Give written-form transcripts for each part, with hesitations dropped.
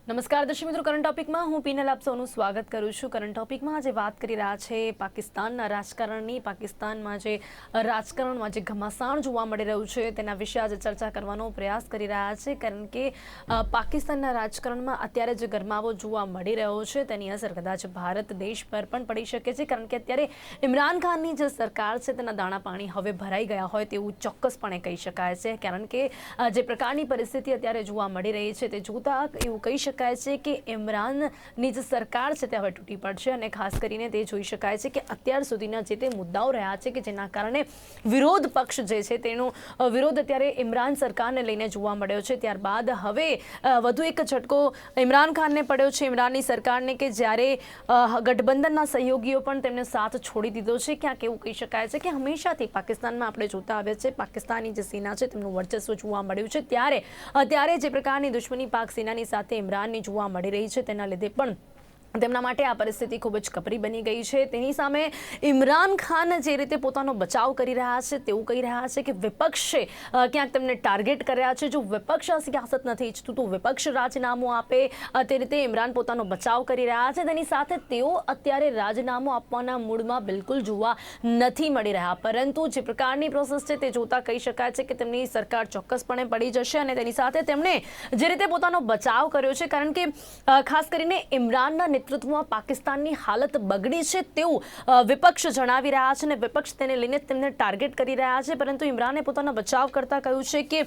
નમસ્કાર દર્શક મિત્રો, કરંટ ટોપિકમાં હું પીનલ આપ સૌનું સ્વાગત કરું છું। કરંટ ટોપિકમાં આજે વાત કરી રહ્યા છે પાકિસ્તાનના રાજકારણની। પાકિસ્તાનમાં જે રાજકારણમાં જે ઘમાસાણ જોવા મળી રહ્યું છે તેના વિશે આજે ચર્ચા કરવાનો પ્રયાસ કરી રહ્યા છે, કારણ કે પાકિસ્તાનના રાજકારણમાં અત્યારે જે ગરમાવો જોવા મળી રહ્યો છે તેની અસર કદાચ ભારત દેશ પર પણ પડી શકે છે, કારણ કે અત્યારે ઇમરાન ખાનની જે સરકાર છે તેના દાણા પાણી હવે ભરાઈ ગયા હોય તેવું ચોક્કસપણે કહી શકાય છે, કારણ કે જે પ્રકારની પરિસ્થિતિ અત્યારે જોવા મળી રહી છે તે જોતા એવું કહી શકાય છે કે ઇમરાનની જે સરકાર છે તે હવે તૂટી પડશે। અને ખાસ કરીને તે જોઈ શકાય છે કે અત્યાર સુધીના જે તે મુદ્દાઓ રહ્યા છે કે જેના કારણે વિરોધ પક્ષ જે છે તેનો વિરોધ અત્યારે ઇમરાન સરકારને લઈને જોવા મળ્યો છે। ત્યારબાદ હવે વધુ એક ઝટકો ઇમરાન ખાનને પડ્યો છે, ઇમરાનની સરકારને, કે જ્યારે ગઠબંધનના સહયોગીઓ પણ તેમને સાથ છોડી દીધો છે। ક્યાંક એવું કહી શકાય છે કે હંમેશાથી પાકિસ્તાનમાં આપણે જોતા આવ્યા છે પાકિસ્તાની જે સેના છે તેમનું વર્ચસ્વ જોવા મળ્યું છે, ત્યારે જે પ્રકારની દુશ્મની પાક સેનાની સાથે ઇમરાનની જોવા મળી રહી છે તેના લીધે પણ તેમના માટે આ પરિસ્થિતિ ખૂબ જ કપરી બની ગઈ છે। તેની સામે ઇમરાન ખાન જે રીતે પોતાનો બચાવ કરી રહ્યા છે તેવું કહી રહ્યા છે કે વિપક્ષે ક્યાંક તેમને ટાર્ગેટ કર્યા છે। જો વિપક્ષ આ સિયાસત નથી ઈચ્છતું તો વિપક્ષ રાજીનામું આપે, તે રીતે ઇમરાન પોતાનો બચાવ કરી રહ્યા છે। તેની સાથે તેઓ અત્યારે રાજીનામું આપવાના મૂડમાં બિલકુલ જોવા નથી મળી રહ્યા, પરંતુ જે પ્રકારની પ્રોસેસ છે તે જોતા કહી શકાય છે કે તેમની સરકાર ચોક્કસપણે પડી જશે। અને તેની સાથે તેમણે જે રીતે પોતાનો બચાવ કર્યો છે, કારણ કે ખાસ કરીને ઇમરાનના નેતૃત્વમાં પાકિસ્તાનની હાલત બગડી છે તેવું વિપક્ષ જણાવી રહ્યા છે અને વિપક્ષ તેને લઈને તેમને ટાર્ગેટ કરી રહ્યા છે, પરંતુ ઇમરાને પોતાનો બચાવ કરતા કહ્યું છે કે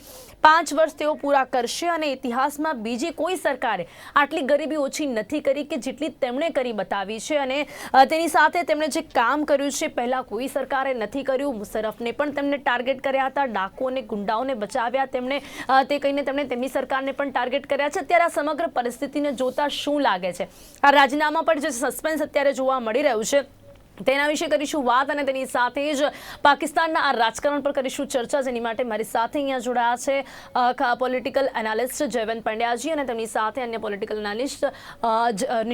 5 વર્ષ તેઓ પૂરા કરશે અને ઇતિહાસમાં બીજી કોઈ સરકારે આટલી ગરીબી ઓછી નથી કરી કે જેટલી તેમણે કરી બતાવી છે। અને તેની સાથે તેમણે જે કામ કર્યું છે પહેલા કોઈ સરકારે નથી કર્યું। મુશર્રફને પણ તેમને ટાર્ગેટ કર્યા હતા, ડાકુઓને ગુંડાઓને બચાવ્યા તેમણે, તે કહીને તેમણે તેમની સરકારને પણ ટાર્ગેટ કર્યા છે। અત્યારે આ સમગ્ર પરિસ્થિતિને જોતા શું લાગે છે, આ રાજીનામા પર જે સસ્પેન્સ અત્યારે જોવા મળી રહ્યું છે તેના વિશે કરીશું વાત, અને તેની સાથે જ પાકિસ્તાનના આ રાજકારણ પર કરીશું ચર્ચા, જેની માટે મારી સાથે અહીંયા જોડાયા છે પોલિટિકલ એનાલિસ્ટ જયવંત પંડ્યાજી અને તેમની સાથે અન્ય પોલિટિકલ એનાલિસ્ટ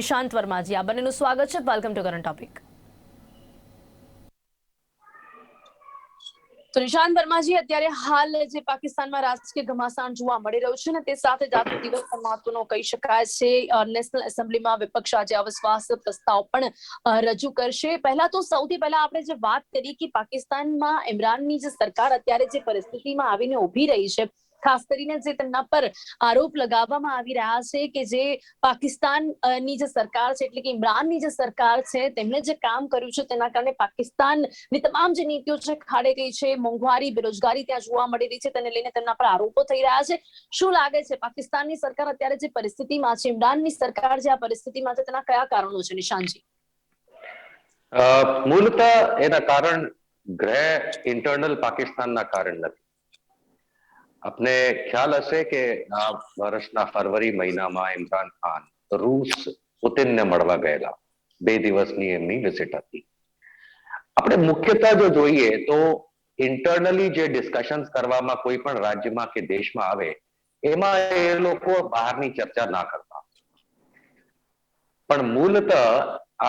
નિશાંત વર્માજી। આ બંનેનું સ્વાગત છે। Welcome to current topic. તો નિશાંત વર્માજી, અત્યારે હાલ જે પાકિસ્તાનમાં રાજકીય ઘમાસાણ જોવા મળી રહ્યું છે ને તે સાથે જ આજનો દિવસ પણ મહત્વનો કહી શકાય છે। નેશનલ એસેમ્બલીમાં વિપક્ષ આજે અવિશ્વાસ પ્રસ્તાવ પણ રજૂ કરશે। પહેલા તો સૌથી પહેલા આપણે જે વાત કરી કે પાકિસ્તાનમાં ઇમરાનની જે સરકાર અત્યારે જે પરિસ્થિતિમાં આવીને ઊભી રહી છે, ખાસ કરીને જે તેમના પર આરોપ લગાવવામાં આવી રહ્યા છે કે જે પાકિસ્તાનની જે સરકાર છે એટલે કે ઇમરાનની જે સરકાર છે તેમણે જે કામ કર્યું છે તેના કારણે પાકિસ્તાનની તમામ જે નીતિઓ છે ખાડે ગઈ છે, મોંઘવારી, બેરોજગારી ત્યાં જોવા મળી રહી છે, તેને લઈને તેમના પર આરોપો થઈ રહ્યા છે। શું લાગે છે પાકિસ્તાનની સરકાર અત્યારે જે પરિસ્થિતિમાં છે, ઇમરાનની સરકાર જે આ પરિસ્થિતિમાં છે તેના કયા કારણો છે નિશાંતજી? મૂળતઃ એના કારણ ગ્રહ ઇન્ટરનલ પાકિસ્તાનના કારણ નથી। આપને ખ્યાલ હશે કે આ વર્ષના ફરવરી મહિનામાં ઇમરાન ખાન રૂસ પુતિનને મળવા ગયેલા, 2 દિવસની એમની વિઝિટ હતી। આપણે મુખ્યતઃ જો જોઈએ તો ઇન્ટરનલી જે ડિસ્કશન્સ કરવામાં કોઈ પણ રાજ્યમાં કે દેશમાં આવે એમાં એ લોકો બહારની ચર્ચા ના કરતા, પણ મૂળતઃ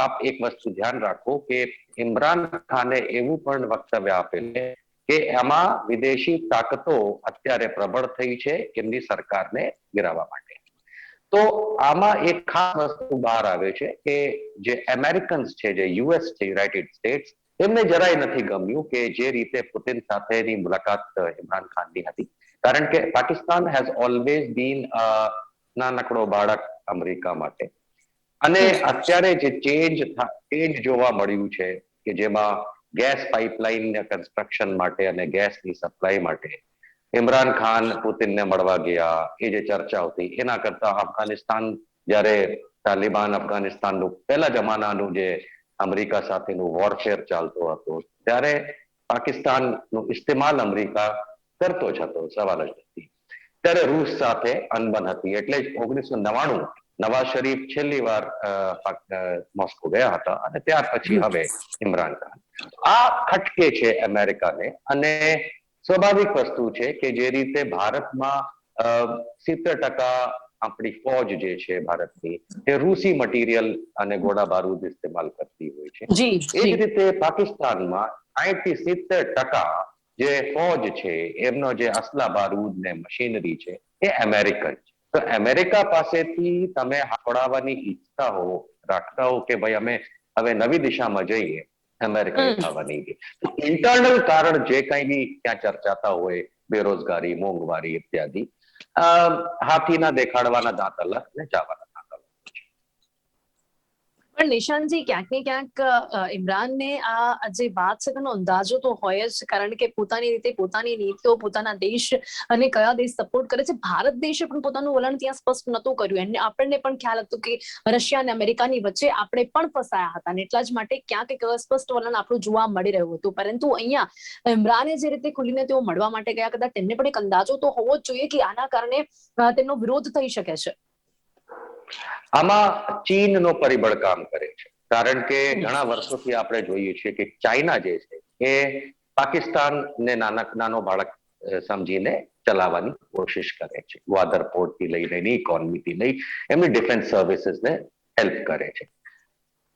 આપ એક વસ્તુ ધ્યાન રાખો કે ઇમરાન ખાને એવું પણ વક્તવ્ય આપેલું કે એમાં વિદેશી તાકાતો અત્યારે પ્રબળ થઈ છે એમની સરકારને ગિરાવવા માટે। તો આમાં એક ખાસ વસ્તુ બહાર આવે છે કે જે અમેરિકન્સ છે, જે યુએસ છે, યુનાઇટેડ સ્ટેટ્સ, એમને જરાય નથી ગમ્યું કે જે રીતે પુતિન સાથેની મુલાકાત ઇમરાન ખાનની હતી, કારણ કે પાકિસ્તાન હેઝ ઓલવેઝ બીન નાનકડો બાળક અમેરિકા માટે। અને અત્યારે જે ચેન્જ જોવા મળ્યું છે કે જેમાં ગેસ પાઇપલાઇન કન્સ્ટ્રક્શન માટે અને ગેસની સપ્લાય માટે ઇમરાન ખાન પુતિનને મળવા ગયા, એ જે ચર્ચા હતી એના કરતા અફઘાનિસ્તાન, જ્યારે તાલિબાન અફઘાનિસ્તાનનું પહેલા જમાનાનું જે અમેરિકા સાથેનું વોરફેર ચાલતો હતો ત્યારે પાકિસ્તાનનું ઇસ્તેમાલ અમેરિકા કરતો જ હતો, સવાલ જ નથી। ત્યારે રૂસ સાથે અનબન હતી, એટલે જ 1999 નવાઝ શરીફ છેલ્લી વાર મોસ્કો ગયા હતા અને ત્યાર પછી હવે ઇમરાન ખાન। આ ખટકે છે અમેરિકાને, અને સ્વાભાવિક વસ્તુ છે કે જે રીતે ભારતમાં 70% આપણી ફોજ જે છે ભારતની એ રૂસી મટીરિયલ અને ગોળા બારૂદ ઇસ્તેમાલ કરતી હોય છે, એ જ રીતે પાકિસ્તાનમાં 60-70% જે ફોજ છે એમનો જે અસલા બારૂદ ને મશીનરી છે એ અમેરિકન છે। તો અમેરિકા પાસેથી તમે હાંકડાવવાની ઈચ્છા રાખતા હો કે ભાઈ અમે હવે નવી દિશામાં જઈએ, અમેરિકા એ થવાની ઇન્ટરનલ કારણ જે કઈ બી ત્યાં ચર્ચાતા હોય, બેરોજગારી, મોંઘવારી ઇત્યાદિ, હાથીના દેખાડવાના દાંત અલગ ને ચાવાના દાંત અલગ. પણ નિશાંતજી, ક્યાંક ને ક્યાંક ઇમરાનને આ જે વાત છે તેનો અંદાજો તો હોય જ, કારણ કે પોતાની રીતે પોતાની નીતિઓ, પોતાના દેશ અને કયા દેશ સપોર્ટ કરે છે. ભારત દેશે પણ પોતાનું વલણ ત્યાં સ્પષ્ટ નહોતું કર્યું. એને આપણને પણ ખ્યાલ હતો કે રશિયા અને અમેરિકાની વચ્ચે આપણે પણ ફસાયા હતા, અને એટલા જ માટે ક્યાંક એક અસ્પષ્ટ વલણ આપણું જોવા મળી રહ્યું હતું. પરંતુ અહીંયા ઇમરાને જે રીતે ખુલીને તેઓ મળવા માટે ગયા, કદાચ તેમને પણ એક અંદાજો તો હોવો જ જોઈએ કે આના કારણે તેમનો વિરોધ થઈ શકે છે. આમાં ચીનનો પરિબળ કામ કરે છે, કારણ કે ઘણા વર્ષોથી આપણે જોઈએ છીએ કે ચાઇના જે છે એ પાકિસ્તાનને નાનો બાળક સમજીને ચલાવવાની કોશિશ કરે છે. ગ્વાદર પોર્ટથી લઈને એની ઇકોનોમીથી લઈ એમની ડિફેન્સ સર્વિસીસને હેલ્પ કરે છે.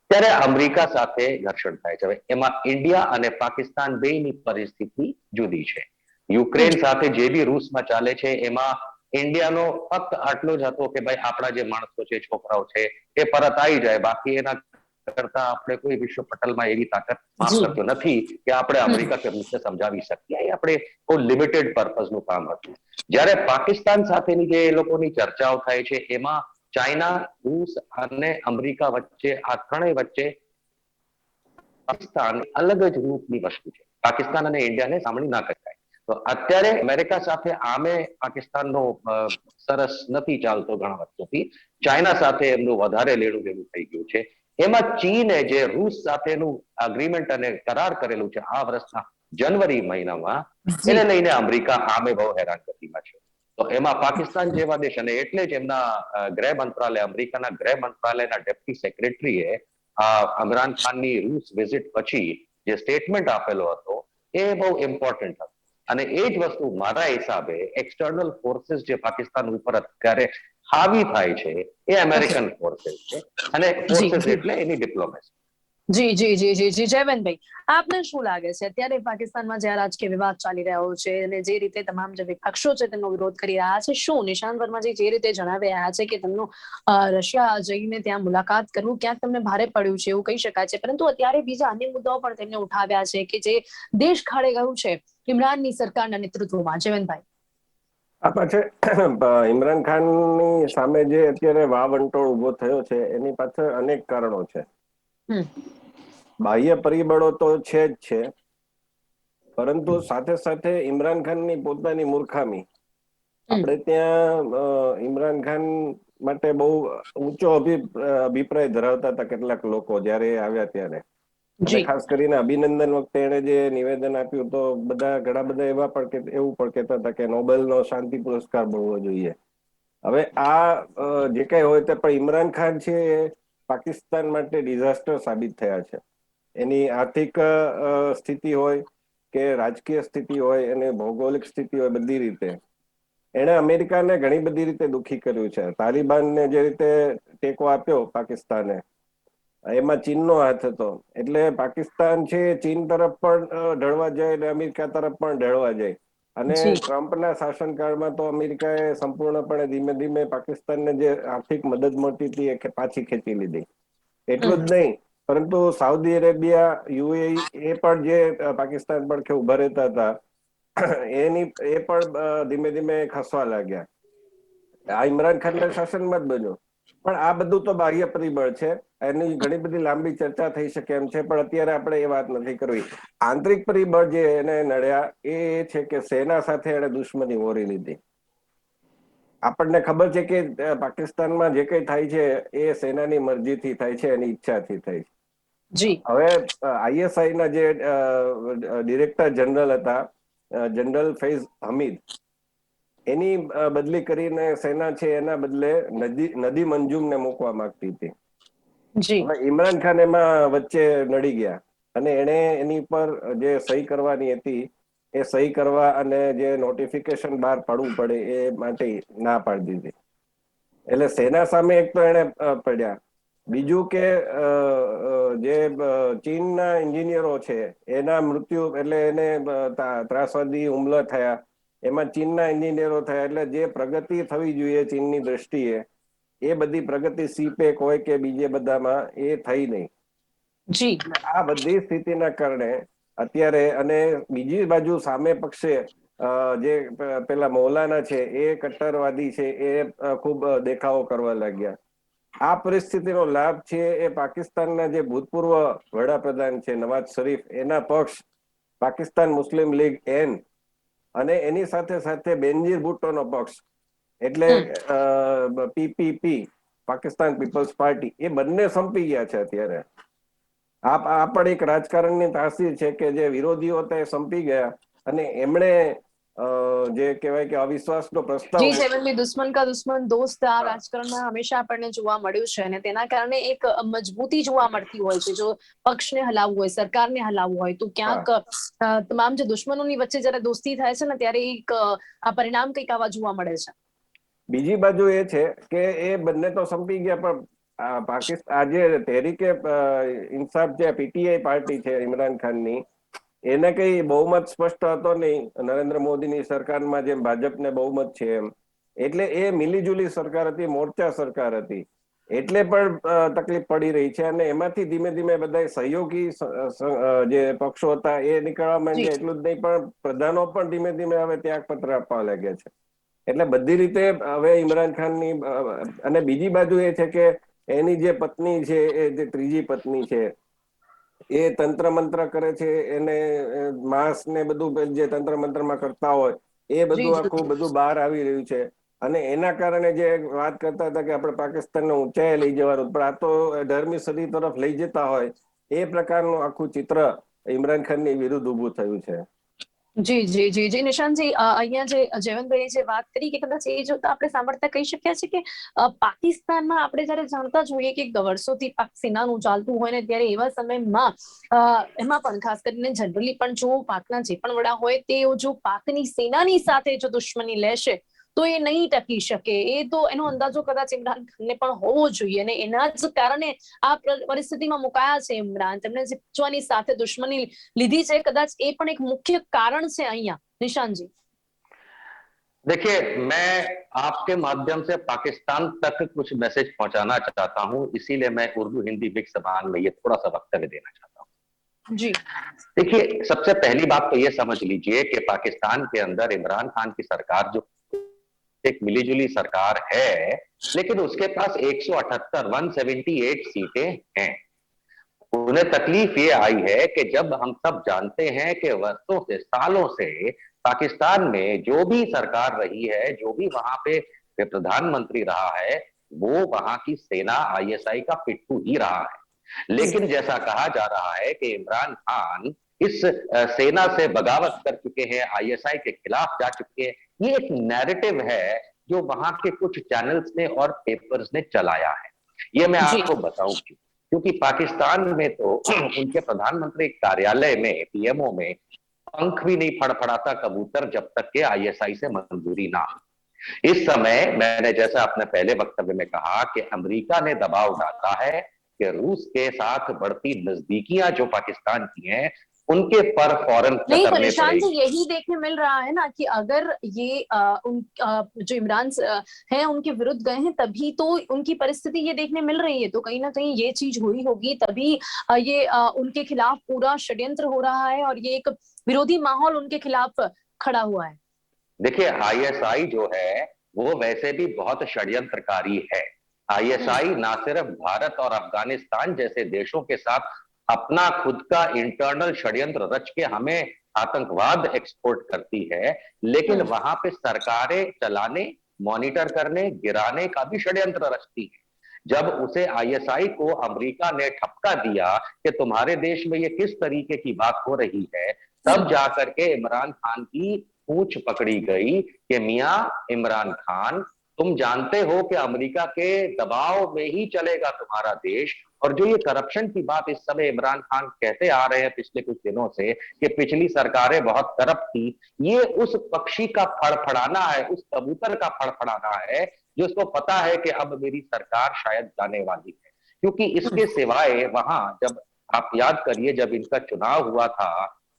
ત્યારે અમેરિકા સાથે ઘર્ષણ થાય છે. હવે એમાં ઇન્ડિયા અને પાકિસ્તાન બેની પરિસ્થિતિ જુદી છે. યુક્રેન સાથે જે બી રૂસમાં ચાલે છે એમાં ઇન્ડિયાનો ફક્ત આટલો જ હતો કે ભાઈ આપણા જે માણસો છે, છોકરાઓ છે, એ પરત આવી જાય. બાકી એના કરતા આપણે કોઈ વિશ્વ પટલમાં એવી તાકાત કામ કરતો નથી કે આપણે અમેરિકા કે રૂસને સમજાવી શકીએ. એ આપણે બહુ લિમિટેડ પર્પઝનું કામ હતું. જ્યારે પાકિસ્તાન સાથેની જે એ લોકોની ચર્ચાઓ થાય છે એમાં ચાઇના, રૂસ અને અમેરિકા વચ્ચે, આ ત્રણેય વચ્ચે પાકિસ્તાન અલગ જ રૂપની વસ્તુ છે. પાકિસ્તાન અને ઇન્ડિયાને સાંભળી ના શકાય. તો અત્યારે અમેરિકા સાથે આમે પાકિસ્તાનનો સરસ નથી ચાલતો ઘણા વર્ષોથી. ચાઇના સાથે એમનું વધારે લેણું દેણું થઈ ગયું છે. એમાં ચીને જે રૂસ સાથેનું અગ્રીમેન્ટ અને કરાર કરેલું છે આ વર્ષના જાન્યુઆરી મહિનામાં, એને લઈને અમેરિકા આમે બહુ હેરાનગતિમાં છે. તો એમાં પાકિસ્તાન જેવા દેશ, અને એટલે જ એમના ગૃહ મંત્રાલય, અમેરિકાના ગૃહ મંત્રાલયના ડેપ્યુટી સેક્રેટરીએ ઇમરાન ખાનની રૂસ વિઝિટ પછી જે સ્ટેટમેન્ટ આપેલો હતો એ બહુ ઇમ્પોર્ટન્ટ હતો. અને એ જ વસ્તુ મારા હિસાબે એક્સટર્નલ ફોર્सेस જે પાકિસ્તાન ઉપર અત્યારે હાવી થાય છે એ અમેરિકન ફોર્सेस છે, અને ફોર્सेस એટલે એની ડિપ્લોમેસી. જી જી જી જી જી જયવંતભાઈ, આપને શું લાગે છે અત્યારે પાકિસ્તાનમાં જે રાજકીય વિવાદ ચાલી રહ્યો છે અને જે રીતે તમામ જે વિપક્ષો છે તેનો વિરોધ કરી રહ્યા છે, શું નિશાંત વર્માજી જે રીતે જણાવી રહ્યા છે કે તેમનું રશિયા જઈને ત્યાં મુલાકાત કરવું ક્યાંક તમને ભારે પડ્યું છે એવું કહી શકાય છે, પરંતુ અત્યારે બીજા અન્ય મુદ્દાઓ પણ તેમને ઉઠાવ્યા છે કે જે દેશ ખાડે ગયું છે ઇમરાનની સરકારના નેતૃત્વમાં. જયવંતભાઈ, આ પાછળ ઇમરાન ખાનની સામે જે અત્યારે વાવંટોળ ઉભો થયો છે એની પાછળ અનેક કારણો છે. બાહ્ય પરિબળો તો છે જ છે, પરંતુ સાથે સાથે ઇમરાન ખાનની પોતાની મૂર્ખામી. આપણે ત્યાં ઇમરાન ખાન માટે બહુ ઊંચો અભિપ્રાય ધરાવતા હતા કેટલાક લોકો જયારે આવ્યા ત્યારે, અને ખાસ કરીને અભિનંદન વખતે એને જે નિવેદન આપ્યું તો ઘણા બધા એવું પણ કહેતા હતા કે નોબેલનો શાંતિ પુરસ્કાર મળવો જોઈએ. હવે આ જે કઈ હોય તે, પણ ઇમરાન ખાન છે એ પાકિસ્તાન માટે ડિઝાસ્ટર સાબિત થયા છે. એની આર્થિક સ્થિતિ હોય કે રાજકીય સ્થિતિ હોય અને ભૌગોલિક સ્થિતિ હોય, બધી રીતે એણે અમેરિકાને ઘણી બધી રીતે દુઃખી કર્યું છે. તાલિબાનને જે રીતે ટેકો આપ્યો પાકિસ્તાને, એમાં ચીનનો હાથ હતો. એટલે પાકિસ્તાન છે ચીન તરફ પણ ઢળવા જાય અને અમેરિકા તરફ પણ ઢળવા જાય. અને ટ્રમ્પના શાસનકાળમાં તો અમેરિકાએ સંપૂર્ણપણે ધીમે ધીમે પાકિસ્તાનને જે આર્થિક મદદ મળતી હતી એ પાછી ખેંચી લીધી. એટલું જ નહીં, પરંતુ સાઉદી અરેબિયા, યુએઈ એ પણ જે પાકિસ્તાન પર ઉભા રહેતા હતા એ પણ ધીમે ધીમે ખસવા લાગ્યા. આ ઇમરાન ખાનના શાસનમાં જ બન્યો. પણ આ બધું તો બાહ્ય પરિબળ છે, એની ઘણી બધી લાંબી ચર્ચા થઈ શકે એમ છે, પણ અત્યારે આપણે એ વાત નથી કરવી. આંતરિક પરિબળ જે એને નડ્યા એ છે કે સેના સાથે એને દુશ્મની ઓરી લીધી. આપણને ખબર છે કે પાકિસ્તાનમાં જે કઈ થાય છે એ સેનાની મરજીથી થાય છે, એની ઈચ્છાથી થાય છે. હવે આઈએસઆઈ ના જે ડિરેક્ટર જનરલ હતા, જનરલ ફૈઝ હમીદ, એની બદલી કરીને સેના છે એના બદલે નદી મંજુમને મૂકવા માંગતી હતી. હવે ઇમરાન ખાન એમાં વચ્ચે નડી ગયા અને એણે એની પર જે સહી કરવાની હતી એ સહી કરવા અને જે નોટિફિકેશન બહાર પાડવું પડે એ માટે ના પાડી દીધી. એટલે સેના સામે એક તો એને પડ્યા. બીજું કે જે ચીનના એન્જિનિયરો છે એના મૃત્યુ, એટલે એને ત્રાસવાદી હુમલા થયા એમાં ચીનના એન્જિનિયરો થયા, એટલે જે પ્રગતિ થવી જોઈએ ચીનની દ્રષ્ટિએ એ બધી પ્રગતિ સીપેક હોય કે બીજે બધામાં એ થઈ નહીં. જી આ બધી સ્થિતિના કારણે અત્યારે, અને બીજી બાજુ સામે પક્ષે જે પેલા મૌલાના છે એ કટ્ટરવાદી છે એ ખૂબ દેખાવો કરવા લાગ્યા. આ પરિસ્થિતિનો લાભ છે એ પાકિસ્તાનના જે ભૂતપૂર્વ વડાપ્રધાન છે નવાઝ શરીફ, એના પક્ષ પાકિસ્તાન મુસ્લિમ લીગ એન અને એની સાથે સાથે બેનજીર ભુટ્ટોનો પક્ષ એટલે પીપીપી પાકિસ્તાન પીપલ્સ પાર્ટી, એ બંને સંપી ગયા છે અત્યારે. આ પણ એક રાજકારણની તાસીર છે કે જે વિરોધીઓ હતા એ સંપી ગયા અને એમણે જે કહેવાય કે અવિશ્વાસનો પ્રસ્તાવ. જી જેવનભાઈ, દુશ્મન કા દુશ્મન દોસ્ત આ રાજકારણમાં હંમેશા આપણને જોવા મળ્યું છે અને તેના કારણે એક મજબૂતી જોવા મળતી હોય છે. જો પક્ષને હલાવવું હોય, સરકારને હલાવવું હોય તો ક્યાંક તમામ જે દુશ્મનોની વચ્ચે જયારે દોસ્તી થાય છે ને ત્યારે એક આ પરિણામ કંઈક આવા જોવા મળે છે. બીજી બાજુ એ છે કે એ બંને તો સંપી ગયા, પણ પાકિસ્તાન આજે તહેરીકે ઇન્સાફ જે પીટીઆઈ પાર્ટી છે ઇમરાન ખાનની, એને કઈ બહુમત સ્પષ્ટ હતો નહીં નરેન્દ્ર મોદીની સરકારમાં જેમ ભાજપને બહુમત છે એમ. એટલે એ મિલીજુલી સરકાર હતી, મોરચા સરકાર હતી, એટલે પણ તકલીફ પડી રહી છે. અને એમાંથી ધીમે ધીમે બધા સહયોગી જે પક્ષો હતા એ નીકળવા માંડ્યા. એટલું જ નહીં પણ પ્રધાનો પણ ધીમે ધીમે હવે ત્યાગપત્ર આપવા લાગ્યા છે. એટલે બધી રીતે હવે ઇમરાન ખાનની, અને બીજી બાજુ એ છે કે એની જે પત્ની છે, એ જે ત્રીજી પત્ની છે, એ તંત્ર મંત્ર કરે છે. એને માંસ ને બધું જે તંત્ર મંત્રમાં કરતા હોય એ બધું આખું બધું બહાર આવી રહ્યું છે. અને એના કારણે જે વાત કરતા હતા કે આપણે પાકિસ્તાનને ઊંચાઈએ લઈ જવાનું, પણ આ તો 18મી સદી તરફ લઈ જતા હોય એ પ્રકારનું આખું ચિત્ર ઇમરાન ખાનની વિરુદ્ધ ઉભું થયું છે. જી જી જી જી નિશાંતજી, અહીંયા જે જયવંતભાઈએ જે વાત કરી કે કદાચ એ જોતા આપણે સાંભળતા કહી શક્યા છે કે પાકિસ્તાનમાં આપણે જયારે જાણતા જોઈએ કે વર્ષોથી પાક સેનાનું ચાલતું હોય ને ત્યારે એવા સમયમાં એમાં પણ ખાસ કરીને જનરલી પણ જો પાકના જે પણ વડા હોય તે જો પાકની સેનાની સાથે જો દુશ્મની લેશે તો એ નહીં ટકી શકે. એ તો એનો અંદાજો કદાચ ઇમરાન ખાનને પણ હોવો જોઈએ અને એના જ કારણે આ પરિસ્થિતિમાં મુકાયા છે ઇમરાન. તેમણે જીતવાની સાથે દુશ્મની લીધી છે, કદાચ એ પણ એક મુખ્ય कारण से અહીંયા निशान जी। देखिए, मैं आपके माध्यम से पाकिस्तान तक कुछ मैसेज पहुंचाना चाहता हूं, इसीलिए मैं उर्दू हिंदी मिक्स जबान में ये थोड़ा सा वक्तव्य देना चाहता हूं। जी देखिए, सबसे पहली बात तो ये समझ लीजिए कि पाकिस्तान के अंदर इमरान खान की सरकार जो एक मिलीजुली सरकार है, लेकिन उसके पास 178 सीटें हैं। उन्हें तकलीफ ये आई है कि जब हम सब जानते हैं कि वर्षों से, सालों से पाकिस्तान में जो भी सरकार रही है, जो भी वहां पे प्रधानमंत्री रहा है, वो वहां की सेना आईएसआई का पिट्ठू ही रहा है। लेकिन जैसा कहा जा रहा है कि इमरान खान इस सेना से बगावत कर चुके हैं, आईएसआई के खिलाफ जा चुके हैं। ये एक नैरेटिव है जो वहां के कुछ चैनल्स ने और पेपर्स ने चलाया है। ये मैं आपको बताऊं क्यों, क्योंकि पाकिस्तान में तो उनके प्रधानमंत्री कार्यालय में, पीएमओ में पंख भी नहीं फड़फड़ाता कबूतर जब तक के आईएसआई से मंजूरी ना हो। इस समय मैंने जैसा अपने पहले वक्तव्य में कहा कि अमेरिका ने दबाव डाला है कि रूस के साथ बढ़ती नजदीकियां जो पाकिस्तान की हैं उनके पर फौरन नहीं, कतरने परेशान से पड़ेगी। यही देखने मिल रहा है ना कि अगर ये जो इमरान है उनके विरुद्ध गए हैं तभी तो उनकी परिस्थिति ये देखने मिल रही है, तो कहीं ना कहीं ये चीज हुई होगी तभी ये उनके खिलाफ पूरा षड्यंत्र हो रहा है और ये एक विरोधी माहौल उनके खिलाफ खड़ा हुआ है। देखिए, आईएसआई जो है वो वैसे भी बहुत षड्यंत्रकारी है। आईएसआई ना सिर्फ भारत और अफगानिस्तान जैसे देशों के साथ अपना खुद का इंटरनल षड्यंत्र रच के हमें आतंकवाद एक्सपोर्ट करती है, लेकिन वहां पे सरकारें चलाने, मॉनिटर करने, गिराने का भी षड्यंत्र रचती है। जब उसे आईएसआई को अमेरिका ने ठपका दिया कि तुम्हारे देश में ये किस तरीके की बात हो रही है, तब जाकर के इमरान खान की पूंछ पकड़ी गई कि मियां इमरान खान, तुम जानते हो कि अमेरिका के दबाव में ही चलेगा तुम्हारा देश। और जो ये करप्शन की बात इस समय इमरान खान कहते आ रहे हैं पिछले कुछ दिनों से कि पिछली सरकारें बहुत करप्ट थी, ये उस पक्षी का फड़फड़ाना है, उस कबूतर का फड़फड़ाना है जिसको पता है कि अब मेरी सरकार शायद जाने वाली है। क्योंकि इसके सिवाय वहां, जब आप याद करिए, जब इनका चुनाव हुआ था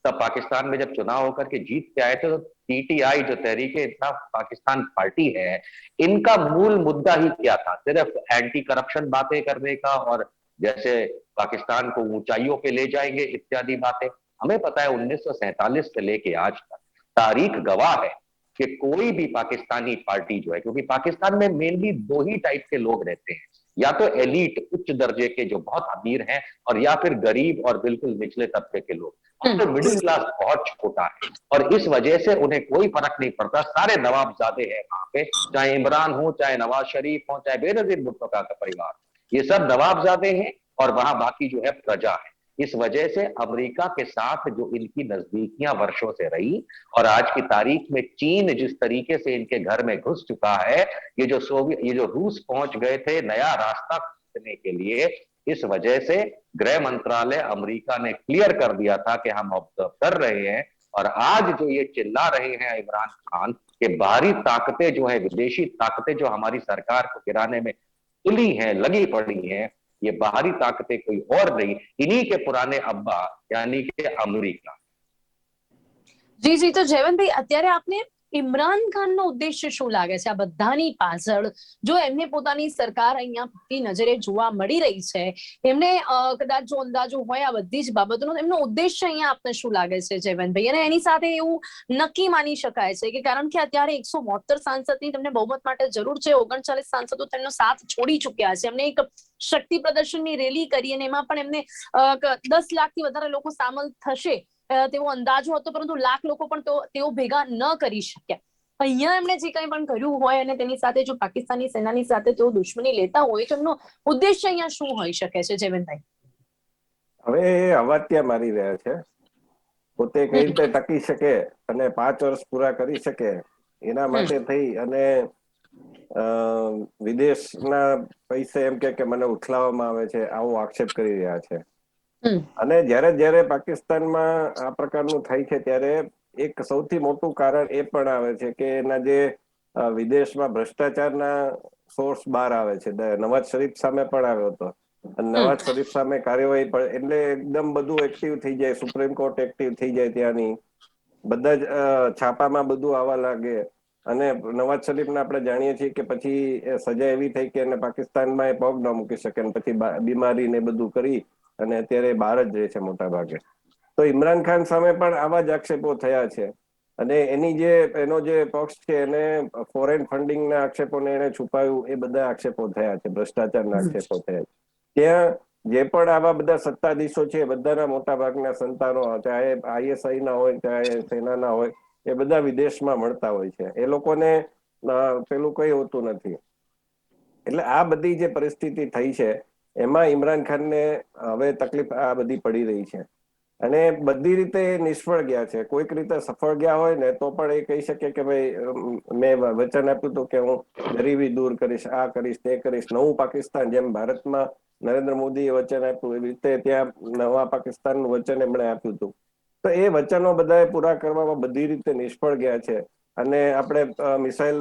तब पाकिस्तान में जब चुनाव होकर के जीत के आए थे, तो पीटीआई जो तहरीके इंसाफ पाकिस्तान पार्टी है, इनका मूल मुद्दा ही क्या था? सिर्फ एंटी करप्शन बातें करने का, और जैसे पाकिस्तान को ऊंचाइयों पे ले जाएंगे इत्यादि बातें। हमें पता है 1947 से लेके आज तक तारीख गवाह है कि कोई भी पाकिस्तानी पार्टी जो है, क्योंकि पाकिस्तान में मेनली दो ही टाइप के लोग रहते हैं, या तो एलीट उच्च दर्जे के जो बहुत अमीर हैं, और या फिर गरीब और बिल्कुल निचले तबके के लोग। और तो मिडिल क्लास बहुत छोटा है, और इस वजह से उन्हें कोई फर्क नहीं पड़ता। सारे नवाबजादे हैं वहां पे, चाहे इमरान हो, चाहे नवाज शरीफ हो, चाहे बेनजीर भुट्टो का परिवार, ये सब नवाबजादे हैं, और वहां बाकी जो है प्रजा है। इस वजह से अमेरिका के साथ जो इनकी नजदीकियां वर्षों से रही, और आज की तारीख में चीन जिस तरीके से इनके घर में घुस चुका है, ये जो रूस पहुंच गए थे नया रास्ता खोजने के लिए, इस वजह से गृह मंत्रालय अमेरिका ने क्लियर कर दिया था कि हम ऑब्जर्व कर रहे हैं। और आज जो ये चिल्ला रहे हैं इमरान खान के, बाहरी ताकतें जो है, विदेशी ताकतें जो हमारी सरकार को गिराने में तुली हैं, लगी पड़ी हैं, ये बाहरी ताकतें कोई और नहीं, इन्हीं के पुराने अब्बा यानी कि अमेरिका। જી જી, તો જયવંતભાઈ, અત્યારે આપને ઇમરાન ખાનનો ઉદ્દેશ્ય શું લાગે છે આ બધાની પાછળ? જો એમને પોતાની સરકાર અહીંયા ફરતી નજરે જોવા મળી રહી છે, એમને કદાચ જો અંદાજો હોય આ બધી જ બાબતોનો, એમનો ઉદ્દેશ્ય અહીંયા આપને શું લાગે છે જયવંતભાઈ? અને એની સાથે એવું નક્કી માની શકાય છે કે કારણ કે અત્યારે 172 સાંસદની તેમને બહુમત માટે જરૂર છે, 39 સાંસદો તેમનો સાથ છોડી ચૂક્યા છે, એમને એક શક્તિ પ્રદર્શનની રેલી કરી અને એમાં પણ એમને 10 લાખથી વધારે લોકો સામેલ થશે તેવો અંદાજો હતો, પરંતુ લાખ લોકો પણ તેઓ ભેગા ન કરી શક્યા. અહીંયા એમણે જે કંઈ પણ કર્યું હોય અને તેની સાથે જો પાકિસ્તાની સેનાની સાથે તેઓ દુશ્મની લેતા હોય, તો એમનો ઉદ્દેશ્ય અહીંયા શું હોઈ શકે છે જયવંતભાઈ? હવે એ હવાત્યા મારી રહ્યા છે, પોતે કઈ રીતે ટકી શકે અને 5 વર્ષ પૂરા કરી શકે એના માટે થઈ અને વિદેશના પૈસે એમ કે મને ઉથલાવવામાં આવે છે, આવો આક્ષેપ કરી રહ્યા છે. અને જ્યારે જ્યારે પાકિસ્તાનમાં આ પ્રકારનું થાય છે, ત્યારે એક સૌથી મોટું કારણ એ પણ આવે છે કે એના જે વિદેશમાં ભ્રષ્ટાચારના સોર્સ બહાર આવે છે. નવાઝ શરીફ સામે પણ આવ્યો હતો, અને નવાઝ શરીફ સામે કાર્યવાહી પણ, એટલે એકદમ બધું એક્ટિવ થઈ જાય, સુપ્રીમ કોર્ટ એક્ટિવ થઈ જાય, ત્યાંની બધા જ છાપામાં બધું આવવા લાગે. અને નવાઝ શરીફને આપણે જાણીએ છીએ કે પછી સજા એવી થઈ કે એને પાકિસ્તાનમાં એ પગ ન મૂકી શકે, પછી બીમારી ને બધું કરી અને અત્યારે બહાર જ રહે છે મોટા ભાગે. તો ઇમરાન ખાન સામે પણ આવા જ આક્ષેપો થયા છે, અને એનો જે પક્ષ છે એને ફોરેન ફંડિંગના આક્ષેપોને એને છુપાવ્યું, એ બધા આક્ષેપો થયા છે, ભ્રષ્ટાચારના આક્ષેપો થયા છે. ત્યાં જે પણ આવા બધા સત્તાધીશો છે, બધાના મોટા ભાગના સંતાનો, ચાહે આઈએસઆઈ ના હોય, ચાહે સેનાના હોય, એ બધા વિદેશમાં મળતા હોય છે. એ લોકોને પેલું કઈ હોતું નથી. એટલે આ બધી જે પરિસ્થિતિ થઈ છે, એમાં ઇમરાન ખાનને હવે તકલીફ આ બધી પડી રહી છે, અને બધી રીતે નિષ્ફળ ગયા છે. કોઈક રીતે સફળ ગયા હોય ને તો પણ એ કહી શકે કે ભાઈ મેં વચન આપ્યું હતું કે હું ગરીબી દૂર કરીશ, આ કરીશ, તે કરીશ, નવું પાકિસ્તાન, જેમ ભારતમાં નરેન્દ્ર મોદીએ વચન આપ્યું એવી રીતે ત્યાં નવા પાકિસ્તાનનું વચન એમણે આપ્યું હતું. તો એ વચનો બધા પૂરા કરવામાં બધી રીતે નિષ્ફળ ગયા છે, અને આપણે મિસાઇલ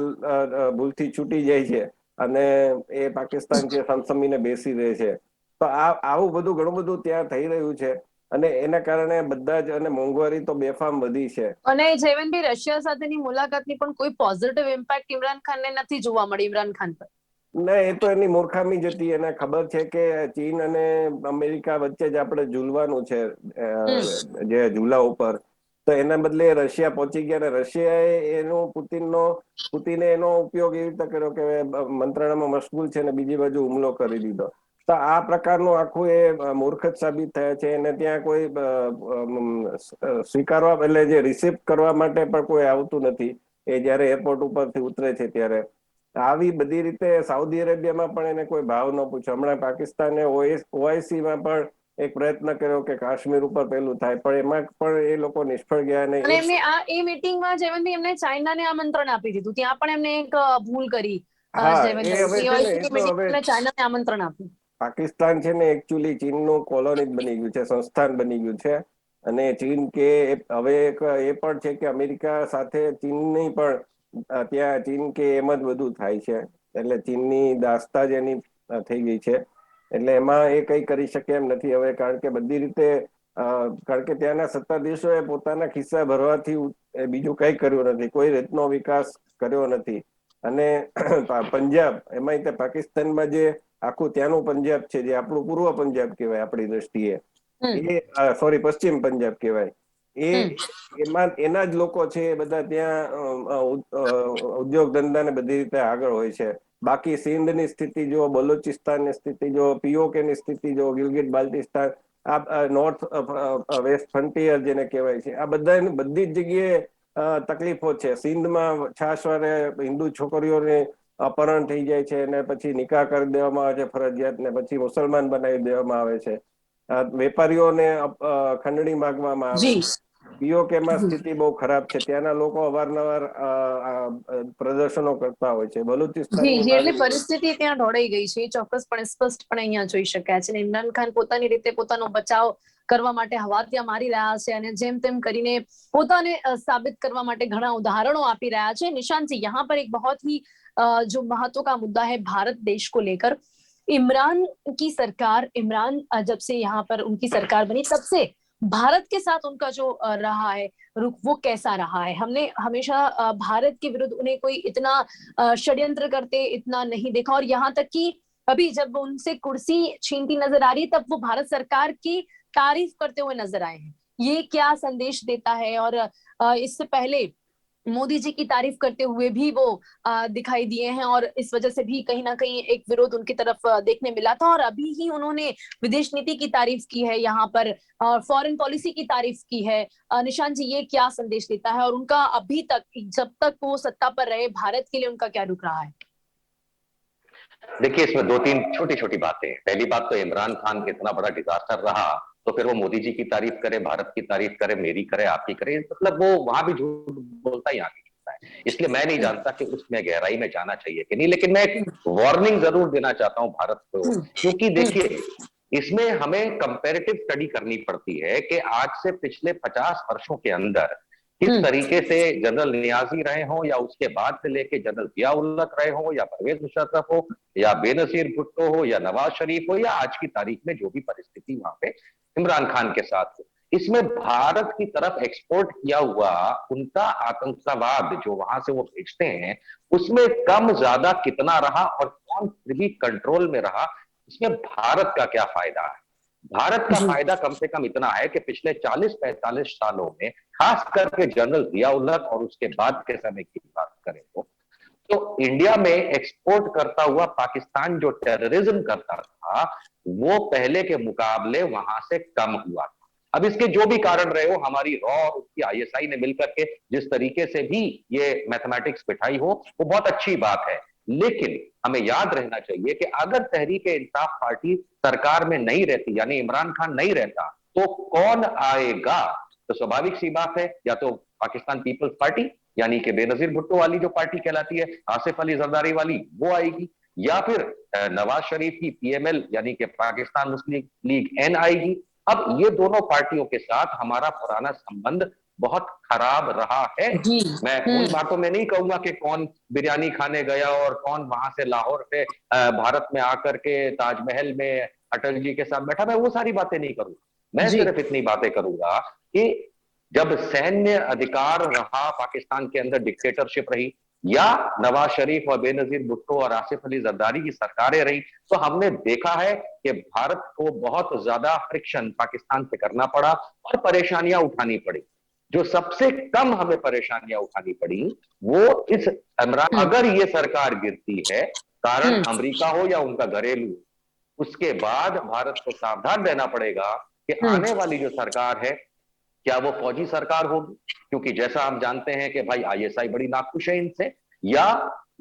ભૂલથી છૂટી જાય છે અને એ પાકિસ્તાન જે સમસમીને બેસી રહે છે. તો આવું બધું ઘણું બધું ત્યાં થઈ રહ્યું છે, અને એના કારણે બધા જ, અને મોંઘવારી તો બેફામ વધી છે. અને જયવંતભાઈ, રશિયા સાથેની મુલાકાતની પણ કોઈ પોઝિટિવ ઇમ્પેક્ટ ઇમરાન ખાનને નથી જોવા મળી ઇમરાન ખાન પર. ના, એ તો એની મૂર્ખામી જ હતી. એને ખબર છે કે ચીન અને અમેરિકા વચ્ચે જ આપણે ઝૂલવાનું છે, જે ઝૂલા ઉપર. તો એના બદલે રશિયા પહોંચી ગયા, અને રશિયાએ પુતિને એનો ઉપયોગ એવી રીતે કર્યો કે મંત્રણામાં મશગુલ છે, ને બીજી બાજુ હુમલો કરી દીધો. તો આ પ્રકારનું આખું એ મૂર્ખ જ સાબિત થયા છે. એને ત્યાં કોઈ સ્વીકારવા, એટલે જે રિસીવ કરવા માટે પણ કોઈ આવતું નથી. એ જયારે એરપોર્ટ ઉપરથી ઉતરે છે ત્યારે આવી બધી રીતે સાઉદી અરેબિયામાં પણ એને કોઈ ભાવ ન પૂછ્યો. હમણાં પાકિસ્તાને ઓઆઈસીમાં પણ એક પ્રયત્ન કર્યો કે કાશ્મીર ઉપર પેલું થાય, પણ એમાં પણ એ લોકો નિષ્ફળ ગયા. અને એમને એ મીટિંગમાં જયવંતભાઈ એમને ચાઇનાને આમંત્રણ આપી દીધું, ત્યાં પણ એમને એક ભૂલ કરી. ચાઇનાને આમંત્રણ આપ્યું. પાકિસ્તાન છે ને એકચ્યુઅલી ચીનનું કોલોની બની ગયું છે, સંસ્થાન બની ગયું છે. અને ચીન કે હવે એ પણ છે કે અમેરિકા સાથે ચીનની પણ ત્યાં ચીન કે એમ જ બધું થાય છે. એટલે ચીનની દાસ્તા જ એની થઈ ગઈ છે. એટલે એમાં એ કઈ કરી શકે એમ નથી હવે, કારણ કે બધી રીતે કારણ કે ત્યાંના સત્તાધીશોએ પોતાના ખિસ્સા ભરવાથી બીજું કઈ કર્યું નથી, કોઈ રીતનો વિકાસ કર્યો નથી. અને પંજાબ, એમાંય તે પાકિસ્તાનમાં જે આખું ત્યાંનું પંજાબ છે, જે આપણું પૂર્વ પંજાબ કહેવાય આપણી દ્રષ્ટિએ, એ સોરી પશ્ચિમ પંજાબ કહેવાય, એ એમાં એના જ લોકો છે એ બધા ત્યાં ઉદ્યોગ ધંધા ને બધી રીતે આગળ હોય છે. બાકી સિંધની સ્થિતિ જો, બલુચિસ્તાનની સ્થિતિ જો, પીઓકે ની સ્થિતિ જો, ગિલગિટ બાલ્ટિસ્તાન, આ નોર્થ વેસ્ટ ફ્રન્ટિયર જેને કહેવાય છે, આ બધી જ જગ્યાએ તકલીફો છે. સિંધમાં છાસવારે હિન્દુ છોકરીઓને અપહરણ થઈ જાય છે અને પછી નિકાહ કરી દેવામાં આવે છે ફરજિયાત, ને પછી મુસલમાન બનાવી દેવામાં આવે છે. વેપારીઓને ખંડણી માંગવામાં આવે જી છે. પીઓકે માં સ્થિતિ બહુ ખરાબ છે, ત્યાંના લોકો અવારનવાર પ્રદર્શનો કરતા હોય છે. જી જી, એટલે બલુચિસ્તાનની પરિસ્થિતિ ત્યાં ઢોળાઈ ગઈ છે, ચોક્કસપણે સ્પષ્ટપણે અહીંયા જોઈ શકાય છે. ઇમરાન ખાન પોતાની રીતે પોતાનો બચાવ કરવા માટે હવાતિયા મારી રહ્યા છે અને જેમ તેમ કરીને પોતાને साबित કરવા માટે ઘણા ઉદાહરણો આપી રહ્યા છે. निशांत जी, यहाँ पर एक बहुत ही जो महत्व का मुद्दा है भारत देश को लेकर, इमरान की सरकार, इमरान जब से यहाँ पर उनकी सरकार बनी तब से भारत के साथ उनका जो रहा है रुख, वो कैसा रहा है? हमने हमेशा भारत के विरुद्ध उन्हें कोई इतना षड्यंत्र करते इतना नहीं देखा, और यहाँ तक कि अभी जब उनसे कुर्सी छीनती नजर आ रही है तब वो भारत सरकार की तारीफ करते हुए नजर आए हैं। ये क्या संदेश देता है? और इससे पहले मोदी जी की तारीफ करते हुए भी वो दिखाई दिए हैं और इस वजह से भी कहीं ना कहीं एक विरोध उनकी तरफ देखने मिला था, और अभी ही उन्होंने विदेश नीति की तारीफ की है, यहाँ पर फॉरेन पॉलिसी की तारीफ की है। निशांत जी, ये क्या संदेश देता है और उनका अभी तक, जब तक वो सत्ता पर रहे, भारत के लिए उनका क्या रुख रहा है? देखिए, इसमें दो तीन छोटी छोटी बातें हैं। पहली बात तो इमरान खान कितना बड़ा डिजास्टर रहा, तो फिर वो मोदी जी की तारीफ करे, भारत की तारीफ करे, मेरी करे, आपकी करे, मतलब वो वहां भी झूठ बोलता ही आगे चलता है। इसलिए मैं नहीं जानता कि उसमें गहराई में जाना चाहिए कि नहीं, लेकिन मैं एक वार्निंग जरूर देना चाहता हूं भारत को, क्योंकि देखिए इसमें हमें कंपैरेटिव स्टडी करनी पड़ती है कि आज से पिछले 50 वर्षों के अंदर किस तरीके से जनरल नियाजी रहे हों, या उसके बाद से लेके जनरल जियाउल हक रहे हों, या परवेज मुशर्रफ हो, या बेनजीर भुट्टो हो, या नवाज शरीफ हो, या आज की तारीख में जो भी परिस्थिति वहां पे इमरान खान के साथ हो, इसमें भारत की तरफ एक्सपोर्ट किया हुआ उनका आतंकवाद जो वहां से वो भेजते हैं, उसमें कम ज्यादा कितना रहा और कौन फिर भी कंट्रोल में रहा, इसमें भारत का क्या फायदा है? भारत का फायदा कम से कम इतना है कि पिछले 40-45 सालों में, खास करके जनरल जियाउल हक और उसके बाद के समय की बात करें तो इंडिया में एक्सपोर्ट करता हुआ पाकिस्तान जो टेररिज्म करता था, वो पहले के मुकाबले वहां से कम हुआ था। अब इसके जो भी कारण रहे हो, हमारी रॉ और उसकी आईएसआई ने मिलकर के जिस तरीके से भी ये मैथमेटिक्स बिठाई हो, वो बहुत अच्छी बात है। लेकिन हमें याद रहना चाहिए कि अगर तहरीक-ए-इंसाफ पार्टी सरकार में नहीं रहती, यानी इमरान खान नहीं रहता, तो कौन आएगा? तो स्वाभाविक सी बात है, या तो पाकिस्तान पीपल्स पार्टी यानी कि बेनजीर भुट्टो वाली जो पार्टी कहलाती है, आसिफ अली जरदारी वाली, वो आएगी, या फिर नवाज शरीफ की पीएमएल यानी कि पाकिस्तान मुस्लिम लीग एन आएगी। अब ये दोनों पार्टियों के साथ हमारा पुराना संबंध बहुत खराब रहा है। मैं उन बातों में नहीं कहूंगा कि कौन बिरयानी खाने गया और कौन वहां से लाहौर से भारत में आकर के ताजमहल में अटल जी के साथ बैठा, मैं वो सारी बातें नहीं करूंगा। मैं सिर्फ इतनी बातें करूंगा कि जब सैन्य अधिकार रहा पाकिस्तान के अंदर, डिक्टेटरशिप रही, या नवाज शरीफ और बेनजीर भुट्टो और आसिफ अली जरदारी की सरकारें रही, तो हमने देखा है कि भारत को बहुत ज्यादा फ्रिक्शन पाकिस्तान से करना पड़ा और परेशानियां उठानी पड़ी। जो सबसे कम हमें परेशानियां उठानी पड़ी वो इस इमरान, अगर ये सरकार गिरती है, कारण अमेरिका हो या उनका घरेलू, उसके बाद भारत को सावधान रहना पड़ेगा कि आने वाली जो सरकार है, क्या वो फौजी सरकार होगी, क्योंकि जैसा हम जानते हैं कि भाई आईएसआई बड़ी नाखुश है इनसे, या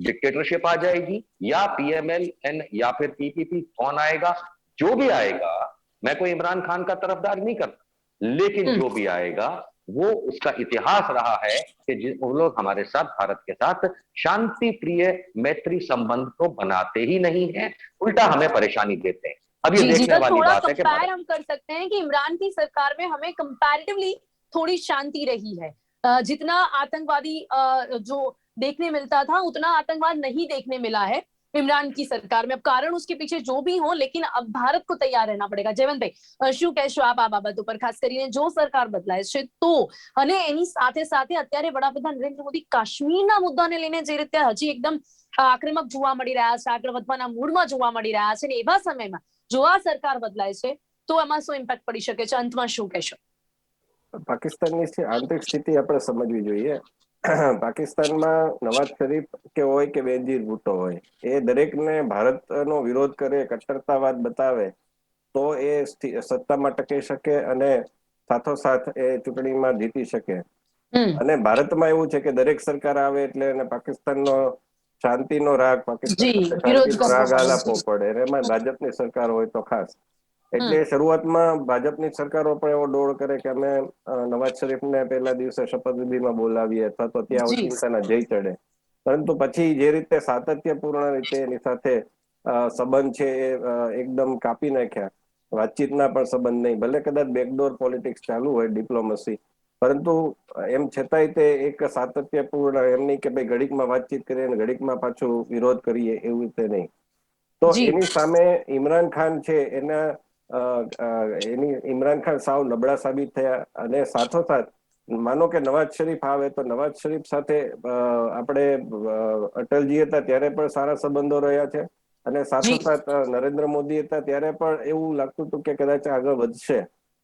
डिक्टेटरशिप आ जाएगी, या पीएमएल एन, या फिर पीपीपी, कौन आएगा? जो भी आएगा, मैं कोई इमरान खान का तरफदार नहीं करता, लेकिन जो भी आएगा वो उसका इतिहास रहा है कि वो लोग हमारे साथ, भारत के साथ शांति प्रिय मैत्री संबंध तो बनाते ही नहीं है, उल्टा हमें परेशानी देते हैं। अब ये देखने वाली बात है कि हम कर सकते हैं कि इमरान की सरकार में हमें कंपैरेटिवली थोड़ी शांति रही है। जितना आतंकवादी जो देखने मिलता था उतना आतंकवाद नहीं देखने मिला है। इमरान की सरकार में। अब कारण उसके पीछे जो भी हो, लेकिन अब भारत को तैयार रहना पड़ेगा। જયવંતભાઈ, શું કહેશો આપ આ બાબત ઉપર, ખાસ કરીને જો સરકાર બદલાય છે તો, અને એની સાથે સાથે અત્યારે વડાપ્રધાન નરેન્દ્ર મોદી કાશ્મીરના મુદ્દાને લઈને જે રીતે હજી એકદમ આક્રમક જોવા મળી રહ્યા છે, આગળ વધવાના મૂડમાં જોવા મળી રહ્યા છે, અને એવા સમયમાં જો આ સરકાર બદલાય છે તો એમાં શું ઇમ્પેક્ટ પડી શકે છે? અંતમાં શું કહેશો? પાકિસ્તાનની આંતરિક સ્થિતિ આપણે સમજવી જોઈએ. પાકિસ્તાનમાં નવાઝ શરીફ કે હોય કે બેનજીર ભુટ્ટો હોય, એ દરેકને ભારતનો વિરોધ કરે, કટ્ટરતાવાદ બતાવે તો એ સત્તામાં ટકી શકે અને સાથોસાથ એ ચૂંટણીમાં જીતી શકે. અને ભારતમાં એવું છે કે દરેક સરકાર આવે એટલે એને પાકિસ્તાનનો શાંતિનો રાગ, પાકિસ્તાન જી, માટે વિરોધ શાંતિનો કરવો રાગ પડે. આલાપવો પડે. અને એમાં ભાજપની સરકાર હોય તો ખાસ. એટલે શરૂઆતમાં ભાજપની સરકારો પણ એવો ડોળ કરે કે અમે નવાઝ શરીફને પહેલા દિવસે શપથવિધિમાં બોલાવીએ અથવા તો ત્યાં જી ઓચિંતાના જઈ ચડે. પરંતુ પછી જે રીતે સાતત્યપૂર્ણ રીતે એની સાથે સંબંધ છે એ એકદમ કાપી નાખ્યા. વાતચીતના પણ સંબંધ નહીં, ભલે કદાચ બેકડોર પોલિટિક્સ ચાલુ હોય, ડિપ્લોમસી, પરંતુ એમ છતાંય તે એક સાતત્યપૂર્ણ, એમ નહીં કે ભાઈ ઘડીકમાં વાતચીત કરીએ અને ઘડીકમાં પાછું વિરોધ કરીએ, એવું રીતે નહીં. તો જી એની સામે ઇમરાન ખાન છે, ઇમરાન ખાન સાવ નબળા સાબિત થયા. અને સાથોસાથ માનો કે નવાઝ શરીફ આવે તો નવાઝ શરીફ સાથે આપણે અટલજી હતા ત્યારે પણ સારા સંબંધો રહ્યા છે, અને જી સાથોસાથ નરેન્દ્ર મોદી હતા ત્યારે પણ એવું લાગતું હતું કે કદાચ આગળ વધશે.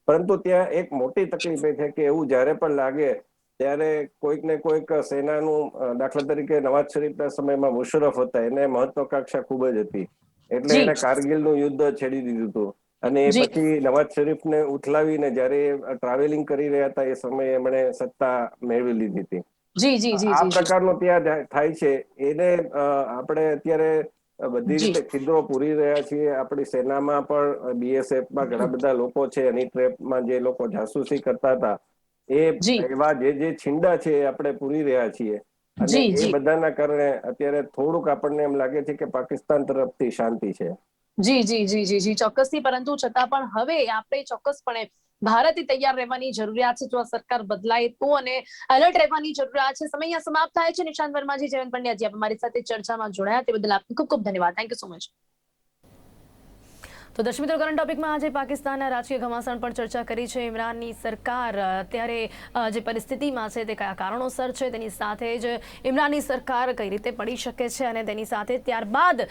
પરંતુ ત્યાં એક મોટી તકલીફ એ છે કે એવું જ્યારે પણ લાગે ત્યારે કોઈક ને કોઈક સેનાનું, દાખલા તરીકે નવાઝ શરીફના સમયમાં મુશરફ હતા, એને મહત્વાકાંક્ષા ખૂબ જ હતી, એટલે જી એને કારગિલનું યુદ્ધ છેડી દીધું હતું. અને એ જી પછી નવાઝ શરીફને ઉથલાવીને જયારે ટ્રાવેલિંગ કરી રહ્યા હતા એ સમયે એમણે સત્તા મેળવી લીધી હતી. જી જી જી આ જી જી પ્રકારનો ત્યાં થાય છે. એને આપણે અત્યારે બધી જી રીતે છિદ્રો પૂરી રહ્યા છીએ. આપણી સેનામાં પણ, બીએસએફમાં ઘણા બધા લોકો છે, એની ટ્રેપમાં જે લોકો જાસૂસી કરતા હતા, એ જી એવા જે છીંડા છે એ આપણે પૂરી રહ્યા છીએ. અને જી એ જી બધાના કારણે અત્યારે થોડુંક આપણને એમ લાગે છે કે પાકિસ્તાન તરફથી શાંતિ છે. જી જી જી જી જી ચોક્કસથી, પરંતુ છતાં પણ હવે આપણે ચોક્કસપણે ભારતે તૈયાર રહેવાની જરૂરિયાત છે. જો આ સરકાર બદલાય તો, અને એલર્ટ રહેવાની જરૂરિયાત છે. સમય અહીંયા સમાપ્ત થાય છે. નિશાંત વર્માજી, જયવંત પંડ્યાજી, આપ અમારી સાથે ચર્ચામાં જોડાયા તે બદલ આપનો ખૂબ ખૂબ ધન્યવાદ. Thank you so much. તો દર્શક મિત્રો, કરંટ ટોપિકમાં આજે પાકિસ્તાનના રાજકીય ઘમાસાણ પર ચર્ચા કરી છે. ઇમરાનની સરકાર અત્યારે જે પરિસ્થિતિમાં છે તે કયા કારણોસર છે, તેની સાથે જ ઇમરાનની સરકાર કઈ રીતે પડી શકે છે, અને તેની સાથે ત્યારબાદ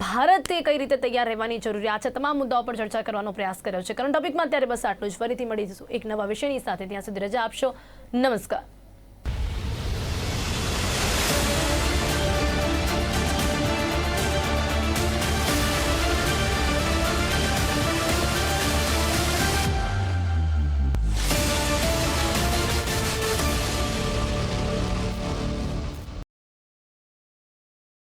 ભારતે કઈ રીતે તૈયાર રહેવાની જરૂરિયાત છે, તમામ મુદ્દાઓ પર ચર્ચા કરવાનો પ્રયાસ કર્યો છે. કરંટ ટોપિકમાં અત્યારે બસ આટલું જ. ફરીથી મળીશું એક નવા વિષયની સાથે. ત્યાં સુધી રજા આપશો. નમસ્કાર.